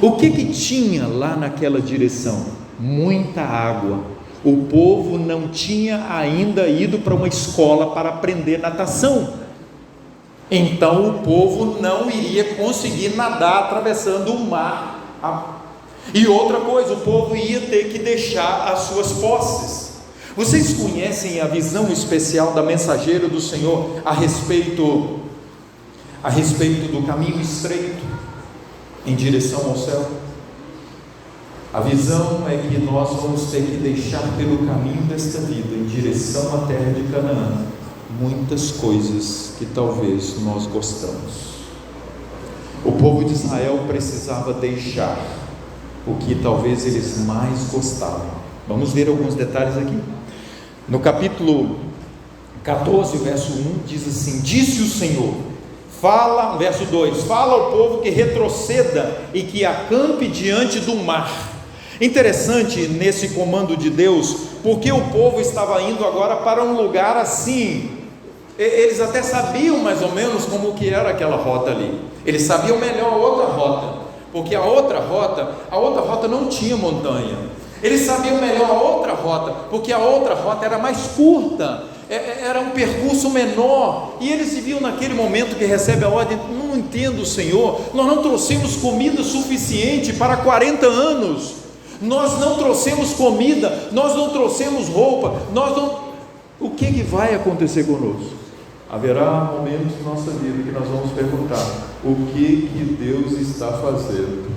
O que tinha lá naquela direção? Muita água. O povo não tinha ainda ido para uma escola para aprender natação, então o povo não iria conseguir nadar atravessando o mar. E outra coisa, o povo ia ter que deixar as suas posses. Vocês conhecem a visão especial da mensageira do Senhor a respeito do caminho estreito em direção ao céu? A visão é que nós vamos ter que deixar pelo caminho desta vida, em direção à terra de Canaã, muitas coisas que talvez nós gostamos. O povo de Israel precisava deixar o que talvez eles mais gostavam. Vamos ver alguns detalhes aqui. No capítulo 14, verso 1, diz assim: disse o Senhor, fala, verso 2, fala ao povo que retroceda e que acampe diante do mar. Interessante nesse comando de Deus, porque o povo estava indo agora para um lugar assim, eles até sabiam mais ou menos como que era aquela rota ali, eles sabiam melhor a outra rota, porque a outra rota não tinha montanha. Eles sabiam melhor a outra rota, porque a outra rota era mais curta, era um percurso menor, e eles se viam naquele momento que recebe a ordem: não entendo, Senhor, nós não trouxemos comida suficiente para 40 anos, nós não trouxemos comida, nós não trouxemos roupa, o que vai acontecer conosco? Haverá momentos em nossa vida que nós vamos perguntar: o que Deus está fazendo?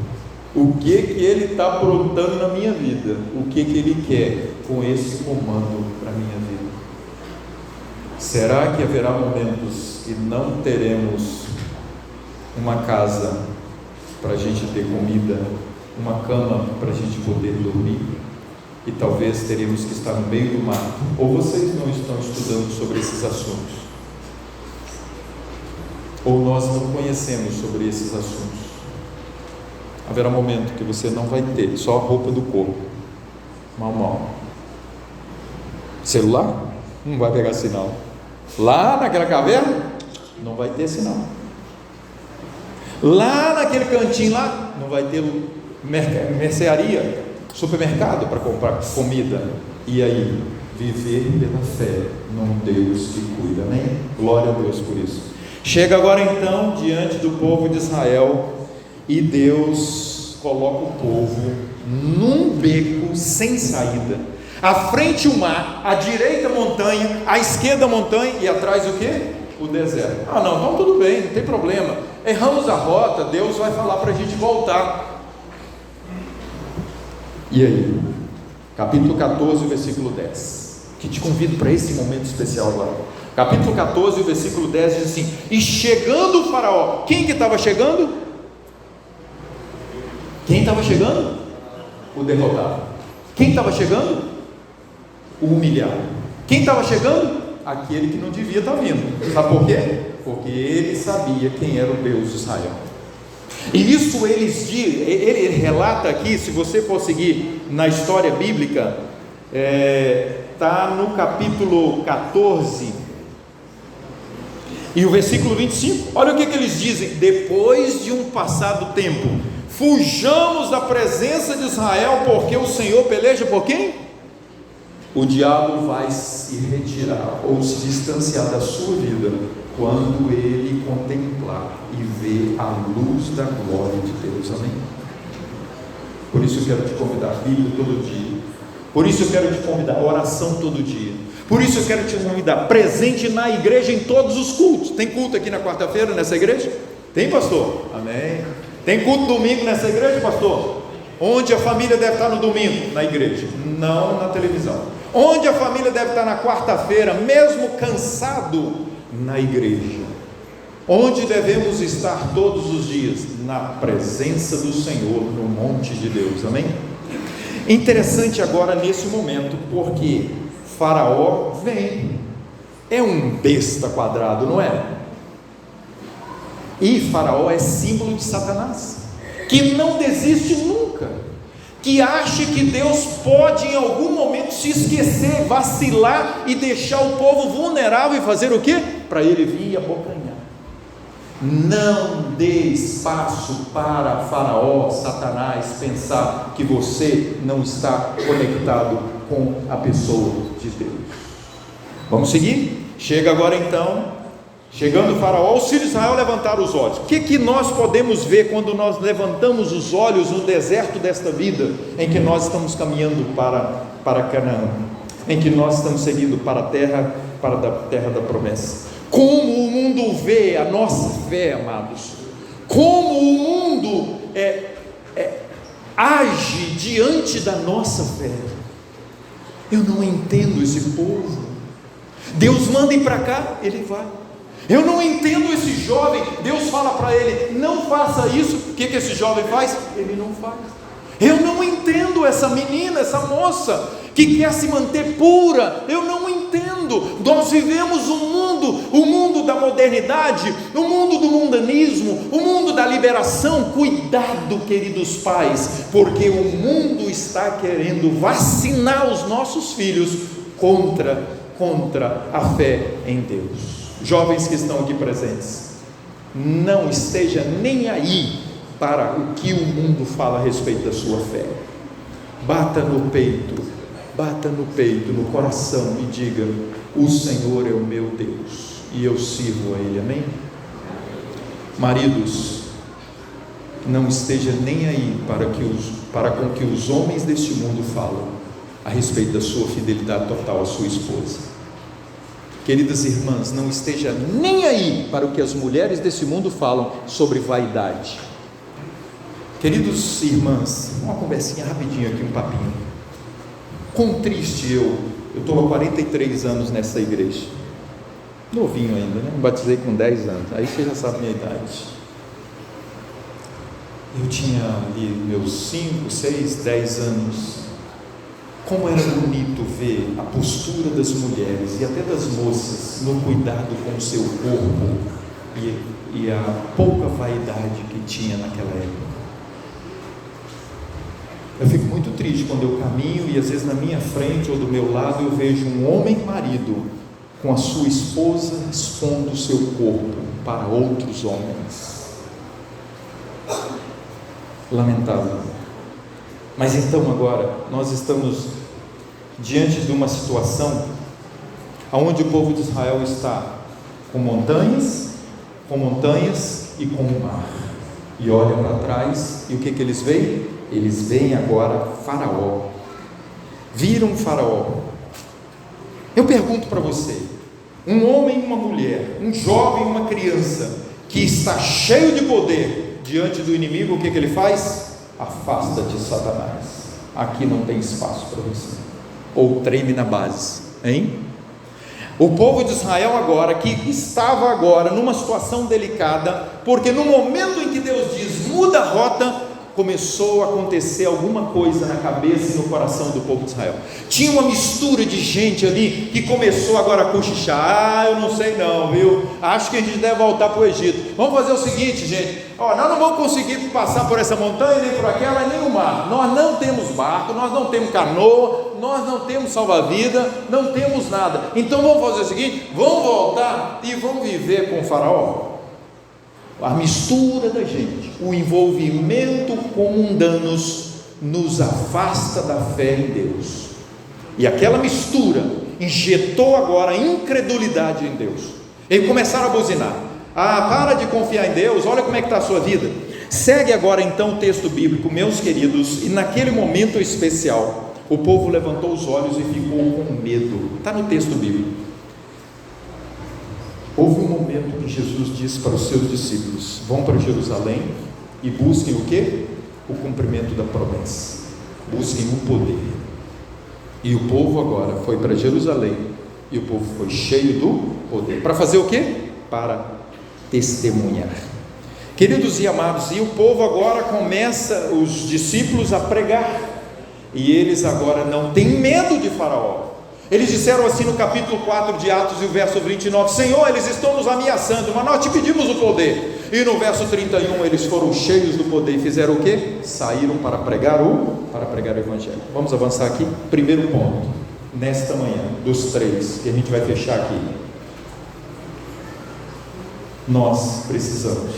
O que Ele está aprontando na minha vida? O que Ele quer com esse comando para a minha vida? Será que haverá momentos que não teremos uma casa para a gente ter comida, uma cama para a gente poder dormir, e talvez teremos que estar no meio do mato? Ou vocês não estão estudando sobre esses assuntos? Ou nós não conhecemos sobre esses assuntos? Haverá um momento que você não vai ter só a roupa do corpo, mal. Celular? Não vai pegar sinal. Lá naquela caverna? Não vai ter sinal. Lá naquele cantinho lá? Não vai ter mercearia, supermercado para comprar comida. E aí? Viver pela fé num Deus que cuida, amém? Glória a Deus por isso. Chega agora então diante do povo de Israel, e Deus coloca o povo num beco sem saída. À frente o mar, à direita a montanha, à esquerda a montanha, e atrás o quê? O deserto. Não, então tudo bem, não tem problema, erramos a rota, Deus vai falar para a gente voltar. E aí? Capítulo 14, versículo 10, que te convido para esse momento especial agora. Capítulo 14, versículo 10 diz assim: e chegando o faraó, quem que estava chegando? Quem estava chegando? O derrotado. Quem estava chegando? O humilhado. Quem estava chegando? Aquele que não devia estar vindo. Sabe por quê? Porque ele sabia quem era o Deus de Israel. E isso ele relata aqui, se você for seguir na história bíblica, está no capítulo 14, e o versículo 25, olha o que eles dizem: depois de um passado tempo, fujamos da presença de Israel, porque o Senhor peleja por quem? O diabo vai se retirar ou se distanciar da sua vida quando ele contemplar e ver a luz da glória de Deus, amém? Por isso eu quero te convidar a Bíblia todo dia, por isso eu quero te convidar a oração todo dia, por isso eu quero te convidar presente na igreja em todos os cultos. Tem culto aqui na quarta-feira nessa igreja? Tem, pastor? Amém. Tem culto domingo nessa igreja, pastor? Onde a família deve estar no domingo? Na igreja, não na televisão. Onde a família deve estar na quarta-feira, mesmo cansado? Na igreja. Onde devemos estar todos os dias? Na presença do Senhor, no monte de Deus, amém? Interessante agora nesse momento, porque Faraó vem, é um besta quadrado, não é? E Faraó é símbolo de Satanás, que não desiste nunca, que acha que Deus pode em algum momento se esquecer, vacilar e deixar o povo vulnerável e fazer o quê? Para ele vir e abocanhar. Não dê espaço para Faraó, Satanás, pensar que você não está conectado com a pessoa de Deus. Vamos seguir? Chega agora então, chegando Faraó, os filhos de Israel levantaram os olhos. O que nós podemos ver quando nós levantamos os olhos no deserto desta vida, em que nós estamos caminhando para Canaã, em que nós estamos seguindo para a terra da promessa? Como o mundo vê a nossa fé, amados, como o mundo age diante da nossa fé. Eu não entendo esse povo. Deus manda ir para cá, ele vai. Eu não entendo esse jovem. Deus fala para ele, não faça isso. O que esse jovem faz? Ele não faz. Eu não entendo essa menina, essa moça que quer se manter pura. Eu não entendo. Nós vivemos o mundo da modernidade, o mundo do mundanismo, o mundo da liberação. Cuidado, queridos pais, porque o mundo está querendo vacinar os nossos filhos contra a fé em Deus. Jovens que estão aqui presentes, não esteja nem aí para o que o mundo fala a respeito da sua fé. Bata no peito, no coração e diga: o Senhor é o meu Deus e eu sirvo a Ele, amém? Maridos, não esteja nem aí para com que os homens deste mundo falam a respeito da sua fidelidade total à sua esposa. Queridas irmãs, não esteja nem aí para o que as mulheres desse mundo falam sobre vaidade. Queridos irmãs, uma conversinha rapidinho aqui, um papinho. Quão triste eu estou há 43 anos nessa igreja, novinho ainda, né? Me batizei com 10 anos, aí você já sabe a minha idade. Eu tinha ali meus 5, 6, 10 anos. Como era bonito ver a postura das mulheres e até das moças no cuidado com o seu corpo e a pouca vaidade que tinha naquela época. Eu fico muito triste quando eu caminho e às vezes na minha frente ou do meu lado eu vejo um homem marido com a sua esposa expondo o seu corpo para outros homens. Lamentável. Mas então agora nós estamos diante de uma situação onde o povo de Israel está com montanhas e com o mar, e olha para trás e o que eles veem? Eles veem agora Faraó. Viram Faraó. Eu pergunto para você, um homem e uma mulher, um jovem e uma criança que está cheio de poder diante do inimigo, o que ele faz? Afasta-te, Satanás, aqui não tem espaço para você. Ou treme na base, hein? O povo de Israel agora, que estava agora numa situação delicada, porque no momento em que Deus diz, muda a rota, começou a acontecer alguma coisa na cabeça e no coração do povo de Israel. Tinha uma mistura de gente ali que começou agora a cochichar. Eu não sei não, viu? Acho que a gente deve voltar para o Egito. Vamos fazer o seguinte, gente, nós não vamos conseguir passar por essa montanha, nem por aquela, nem no mar. Nós não temos barco, nós não temos canoa, nós não temos salva-vida, não temos nada. Então vamos fazer o seguinte, vamos voltar e vamos viver com o Faraó. A mistura da gente, o envolvimento com mundanos nos afasta da fé em Deus, e aquela mistura injetou agora a incredulidade em Deus. Eles começaram a buzinar: para de confiar em Deus, olha como é que está a sua vida. Segue agora então o texto bíblico, meus queridos, e naquele momento especial, o povo levantou os olhos e ficou com medo. Está no texto bíblico. Houve um momento que Jesus disse para os seus discípulos: vão para Jerusalém e busquem o quê? O cumprimento da promessa, busquem o poder. E o povo agora foi para Jerusalém, e o povo foi cheio do poder. Para fazer o quê? Para testemunhar. Queridos e amados, e o povo agora começa, os discípulos, a pregar, e eles agora não têm medo de Faraó. Eles disseram assim no capítulo 4 de Atos e o verso 29, Senhor, eles estão nos ameaçando, mas nós te pedimos o poder. E no verso 31 eles foram cheios do poder e fizeram o quê? Saíram para pregar o Evangelho. Vamos avançar aqui, primeiro ponto, nesta manhã, dos 3, que a gente vai fechar aqui. Nós precisamos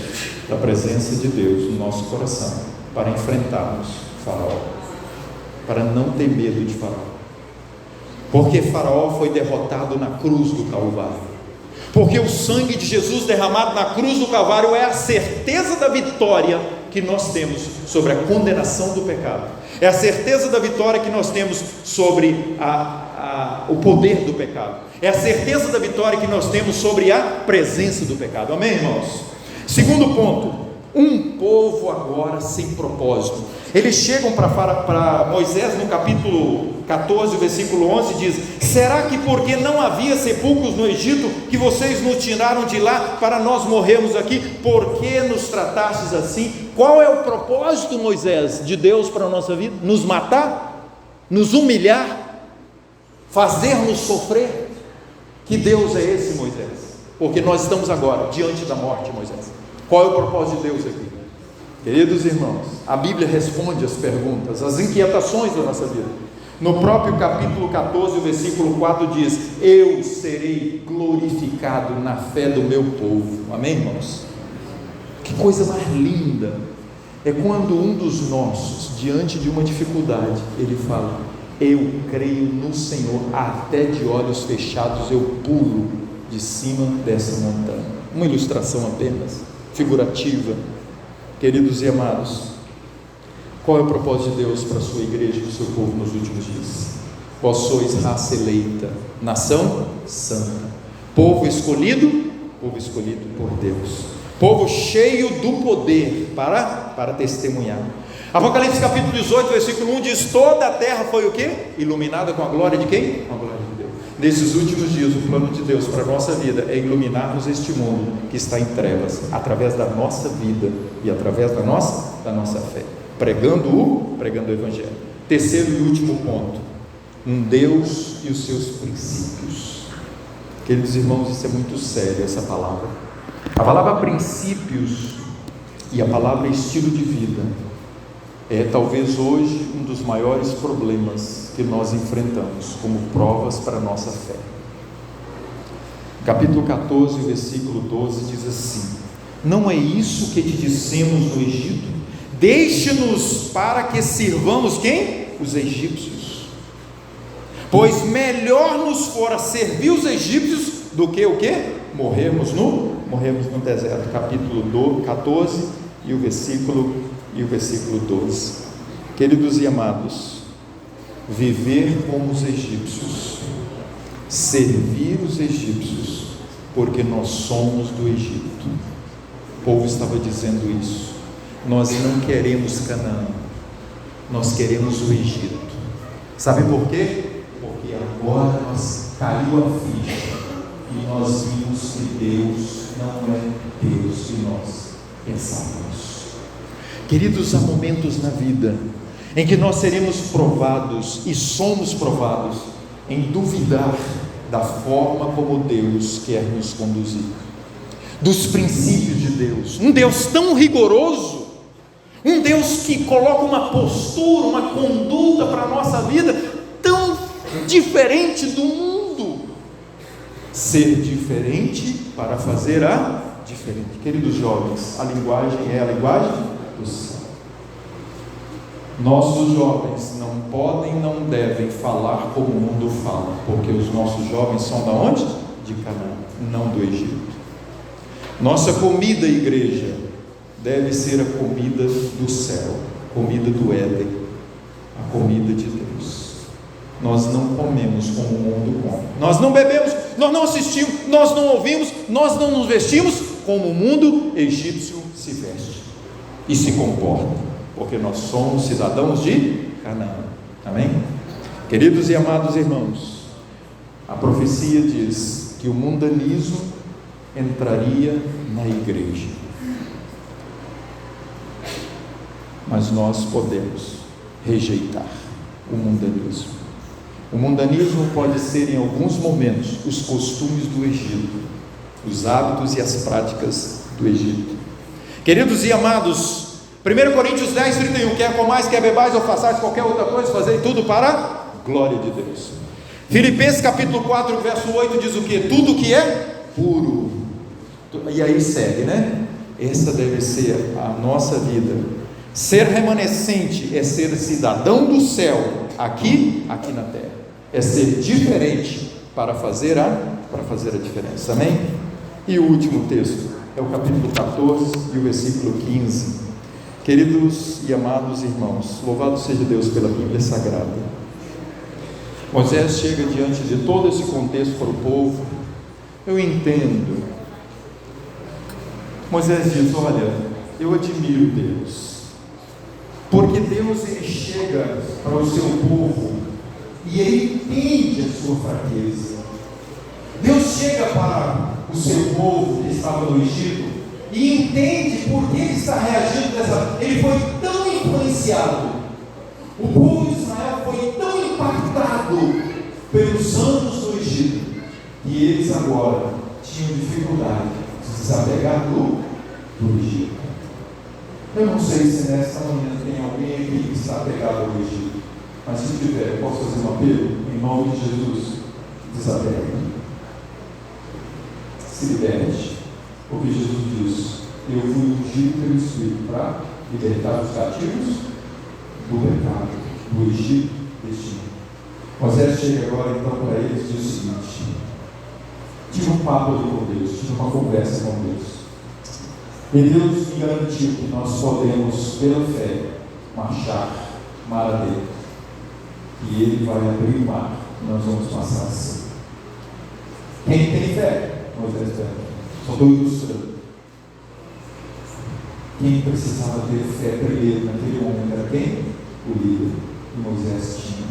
da presença de Deus no nosso coração para enfrentarmos Faraó, para não ter medo de Faraó, porque Faraó foi derrotado na cruz do Calvário, porque o sangue de Jesus derramado na cruz do Calvário é a certeza da vitória que nós temos sobre a condenação do pecado, é a certeza da vitória que nós temos sobre o poder do pecado, é a certeza da vitória que nós temos sobre a presença do pecado. Amém, irmãos? Segundo ponto, um povo agora sem propósito. Eles chegam para Moisés no capítulo 14, versículo 11, diz: será que porque não havia sepulcros no Egito, que vocês nos tiraram de lá para nós morrermos aqui? Por que nos tratastes assim? Qual é o propósito, Moisés, de Deus para a nossa vida? Nos matar? Nos humilhar? Fazer-nos sofrer? Que Deus é esse, Moisés? Porque nós estamos agora diante da morte, Moisés. Qual é o propósito de Deus aqui? Queridos irmãos, a Bíblia responde as perguntas, as inquietações da nossa vida. No próprio capítulo 14, versículo 4 diz: eu serei glorificado na fé do meu povo. Amém, irmãos? Que coisa mais linda é quando um dos nossos, diante de uma dificuldade, ele fala: eu creio no Senhor, até de olhos fechados eu pulo de cima dessa montanha. Uma ilustração apenas, figurativa. Queridos e amados, qual é o propósito de Deus para a sua igreja e para o seu povo nos últimos dias? Vós sois raça eleita, nação santa, povo escolhido por Deus, povo cheio do poder para testemunhar. Apocalipse capítulo 18, versículo 1 diz: toda a terra foi o quê? Iluminada com a glória de quem? Com a glória de Deus. Nesses últimos dias, o plano de Deus para a nossa vida é iluminarmos este mundo que está em trevas, através da nossa vida e através da nossa fé, pregando o Evangelho. Terceiro e último ponto, um Deus e os seus princípios. Queridos irmãos, isso é muito sério, essa palavra. A palavra princípios e a palavra estilo de vida é talvez hoje um dos maiores problemas que nós enfrentamos como provas para a nossa fé. Capítulo 14, versículo 12 diz assim: não é isso que te dissemos no Egito? Deixe-nos para que sirvamos quem? Os egípcios. Pois melhor nos fora servir os egípcios do que o quê? Morrermos no deserto. Capítulo 14 e o versículo 12. Queridos e amados, viver como os egípcios, servir os egípcios, porque nós somos do Egito. O povo estava dizendo isso. Nós não queremos Canaã, nós queremos o Egito. Sabe por quê? Porque agora caiu a ficha e nós vimos que Deus não é Deus que nós pensávamos. Queridos, há momentos na vida em que nós seremos provados e somos provados em duvidar da forma como Deus quer nos conduzir, dos princípios de Deus. Um Deus tão rigoroso, um Deus que coloca uma postura, uma conduta para a nossa vida tão diferente do mundo. Ser diferente para fazer a diferente. Queridos jovens, a linguagem é a linguagem do céu. Nossos jovens não podem, não devem falar como o mundo fala, porque os nossos jovens são da onde? De Canaã, não do Egito. Nossa comida, igreja, deve ser a comida do céu, comida do Éden, a comida de Deus. Nós não comemos como o mundo come, nós não bebemos, nós não assistimos, nós não ouvimos, nós não nos vestimos como o mundo egípcio se veste e se comporta, porque nós somos cidadãos de Canaã. Amém? Queridos e amados irmãos, a profecia diz que o mundanismo entraria na igreja. Mas nós podemos rejeitar o mundanismo. O mundanismo pode ser, em alguns momentos, os costumes do Egito, os hábitos e as práticas do Egito. Queridos e amados, 1 Coríntios 10, 31, quer comais, quer bebais ou façais qualquer outra coisa, fazei tudo para a glória de Deus. Filipenses capítulo 4, verso 8 diz o que? Tudo que é puro. E aí segue, né? Essa deve ser a nossa vida. Ser remanescente é ser cidadão do céu, aqui na terra. É ser diferente para fazer a diferença. Amém? E o último texto é o capítulo 14 e o versículo 15. Queridos e amados irmãos, louvado seja Deus pela Bíblia Sagrada. Moisés chega diante de todo esse contexto para o povo. Eu entendo. Moisés diz: olha, eu admiro Deus, porque Deus ele chega para o seu povo e ele entende a sua fraqueza. Deus chega para o seu povo que estava no Egito e entende por que ele está reagindo dessa. Ele foi tão influenciado, o povo de Israel foi tão impactado pelos anos do Egito, que eles agora tinham dificuldade de se desapegar do Egito. Eu não sei se nesta manhã tem alguém aqui que está apegado ao Egito, mas se tiver, eu posso fazer um apelo em nome de Jesus: desapegue, se liberte, porque Jesus diz: eu fui ungido pelo Espírito para libertar os cativos do pecado, do Egito, deste mundo. Moisés chega agora então para eles e diz o seguinte: tive um papo ali com Deus, tive uma conversa com Deus, e Deus me garantiu que nós podemos, pela fé, marchar mar adentro, e Ele vai abrir o mar, e nós vamos passar assim. Quem tem fé? Moisés pergunta. Só estou ilustrando. Quem precisava ter fé primeiro naquele momento era quem? O líder. E Moisés tinha.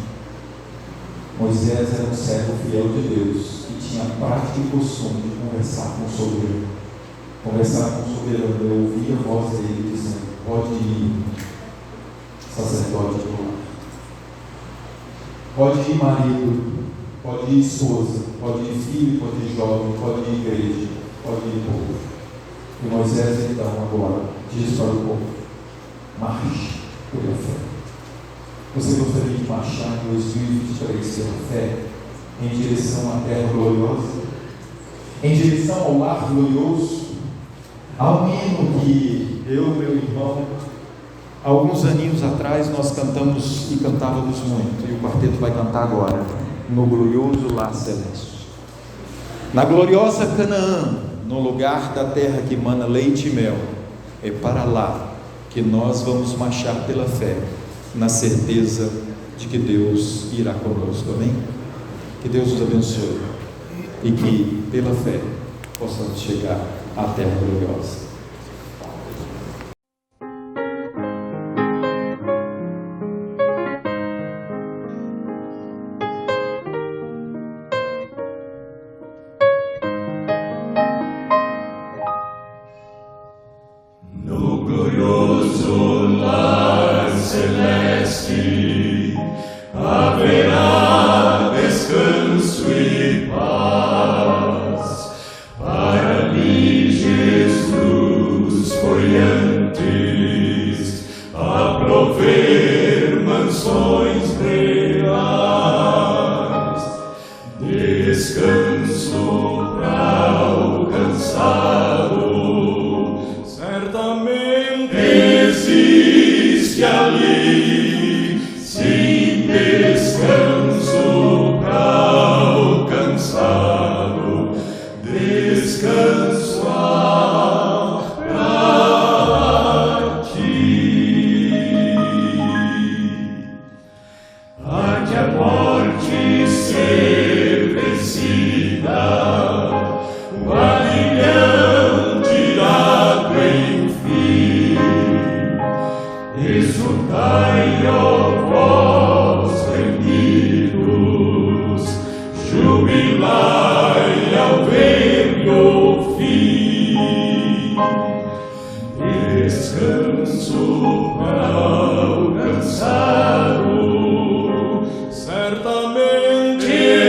Moisés era um servo fiel de Deus, que tinha a prática e costume de conversar com o soberano. Conversar com o soberano, eu ouvi a voz dele dizendo: pode ir, sacerdote do lar. Pode ir, marido. Pode ir, esposa. Pode ir, filho. Pode ir, jovem. Pode ir, igreja. Pode ir, povo. E Moisés então agora diz para o povo: marche pela fé. Você gostaria de marchar em 2023 pela fé, em direção à terra gloriosa, em direção ao lar glorioso? Há um hino que eu, meu irmão, alguns aninhos atrás nós cantamos e cantávamos muito, e o quarteto vai cantar agora: no glorioso lar celeste, na gloriosa Canaã, no lugar da terra que mana leite e mel. É para lá que nós vamos marchar pela fé, na certeza de que Deus irá conosco. Amém? Que Deus nos abençoe e que pela fé possamos chegar à terra gloriosa. Exultar. descanso para alcançá-lo. Certamente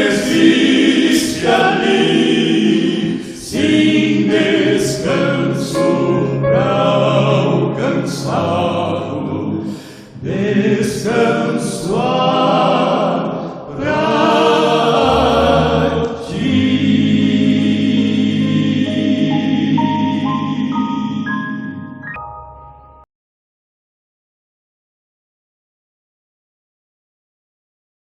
existe ali, sim, descanso para alcançá-lo. Descanso